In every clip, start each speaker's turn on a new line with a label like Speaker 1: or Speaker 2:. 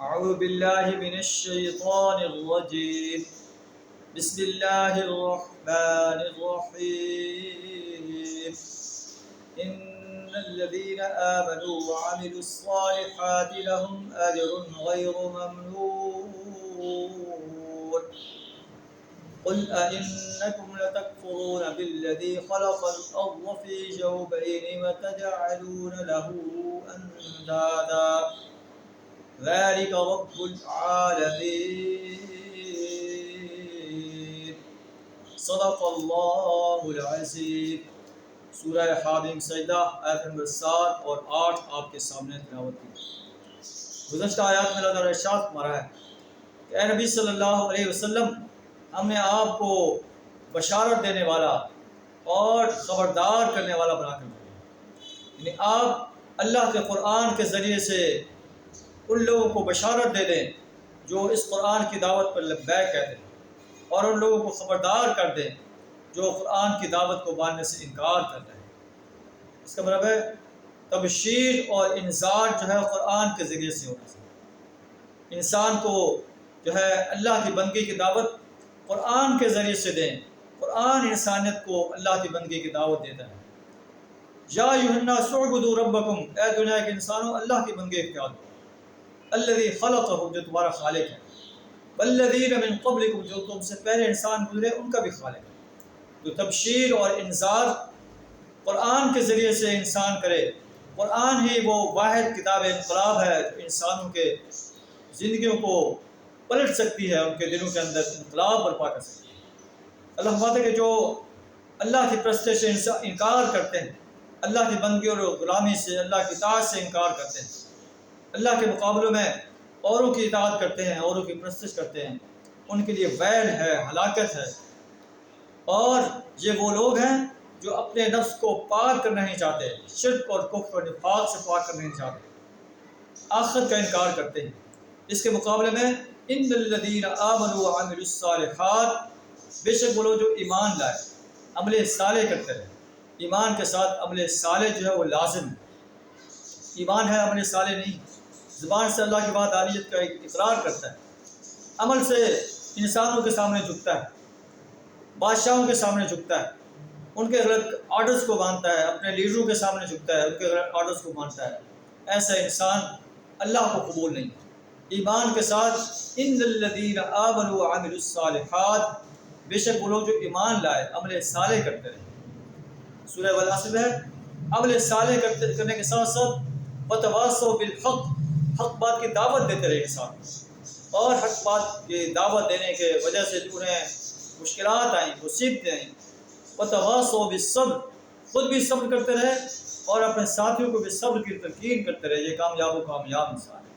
Speaker 1: أعوذ بالله من الشيطان الرجيم. بسم الله الرحمن الرحيم. إن الذين آمنوا وعملوا الصالحات لهم أجر غير ممنون. قل أئنكم لتكفرون بالذي خلق الأرض في يومين وتجعلون له أندادا ذلك رب العالمین. صدق اللہ العظیم. سورہ حامیم سجدہ آیت نمبر 7 اور 8 آپ کے سامنے تلاوت کی. گزشتہ آیات میں اللہ تعالیٰ ارشاد فرمایا ہے کہ اے نبی صلی اللہ علیہ وسلم، ہم نے آپ کو بشارت دینے والا اور خبردار کرنے والا بنا کر دیا. یعنی آپ اللہ کے قرآن کے ذریعے سے ان لوگوں کو بشارت دے دیں جو اس قرآن کی دعوت پر لبیک کہتے ہیں، اور ان لوگوں کو خبردار کر دیں جو قرآن کی دعوت کو ماننے سے انکار کر رہے ہیں. اس کا مطلب ہے تبشیر اور انذار جو ہے قرآن کے ذریعے سے ہونا چاہیے. انسان کو جو ہے اللہ کی بندگی کی دعوت قرآن کے ذریعے سے دیں. قرآن انسانیت کو اللہ کی بندگی کی دعوت دیتا ہے. یا ایھا الناس اعبدوا ربکم، اے دنیا کے انسانوں اللہ کی بندگی اختیار کرو. الذی خلقکم، جو تمہارا خالق ہے. والذین من قبلکم، جو تم سے پہلے انسان گزرے ان کا بھی خالق ہے. تو تبشیر اور انذار قرآن کے ذریعے سے انسان کرے. قرآن ہی وہ واحد کتاب انقلاب ہے جو انسانوں کے زندگیوں کو پلٹ سکتی ہے، ان کے دلوں کے اندر انقلاب برپا کر سکتی ہے. اللہ فرماتا ہے کہ جو اللہ کی پرستش سے انکار کرتے ہیں، اللہ کی بندگی اور غلامی سے، اللہ کی اطاعت سے انکار کرتے ہیں، اللہ کے مقابلوں میں اوروں کی اطاعت کرتے ہیں، اوروں کی پرستش کرتے ہیں، ان کے لیے ویل ہے، ہلاکت ہے. اور یہ وہ لوگ ہیں جو اپنے نفس کو پاک کرنا نہیں چاہتے، شرک اور کفر اور نفاق سے پاک کرنا نہیں چاہتے، آخرت کا انکار کرتے ہیں. اس کے مقابلے میں ان الذین آمنوا وعملوا الصالحات، بے شک وہ لوگ جو ایمان لائے، عمل صالح کرتے رہے. ایمان کے ساتھ عمل صالح جو ہے وہ لازم ہے. ایمان ہے، عمل صالح نہیں. زبان سے اللہ کی وحدانیت کا اقرار کرتا ہے، عمل سے انسانوں کے سامنے جھکتا ہے، بادشاہوں کے سامنے جھکتا ہے، ان کے غلط آرڈرز کو مانتا ہے، اپنے لیڈروں کے سامنے جھکتا ہے، ان کے غلط آرڈرز کو مانتا ہے. ایسا انسان اللہ کو قبول نہیں. ایمان کے ساتھ ان الذین آمنوا وعملوا الصالحات، بے شک وہ لوگ جو ایمان لائے، عمل صالح کرتے رہے. سورہ والعصر ہے، عمل صالح کرنے کے ساتھ ساتھ وتواصوا بالحق، حق بات کی دعوت دیتے رہے انسان. اور حق بات کی دعوت دینے کے وجہ سے جو انہیں مشکلات آئیں، مصیبتیں آئیں، وتواصوا بالصبر، خود بھی صبر کرتے رہے اور اپنے ساتھیوں کو بھی صبر کی تلقین کرتے رہے. یہ کامیاب انسان ہے.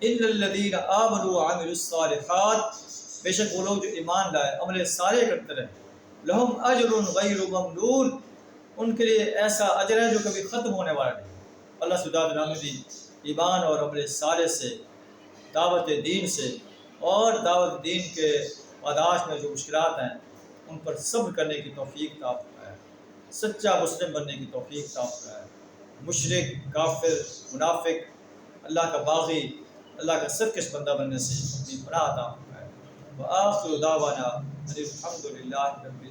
Speaker 1: ان الذین آمنوا وعملوا الصالحات، بے شک وہ لوگ جو ایمان لائے، عمل صالح کرتے رہے. لہم اجر غیر ممنون، ان کے لیے ایسا اجر ہے جو کبھی ختم ہونے والا نہیں. اللہ سبحانہ وتعالیٰ نے ایمان اور عمل صالح سے، دعوت دین سے اور دعوت دین کے پاداش میں جو مشکلات ہیں ان پر صبر کرنے کی توفیق عطا فرمائے. سچا مسلم بننے کی توفیق عطا فرمائے. مشرک، کافر، منافق، اللہ کا باغی، اللہ کا سرکش بندہ بننے سے اپنی پناہ عطا فرمائے. وآخر دعوانا الحمد للہ رب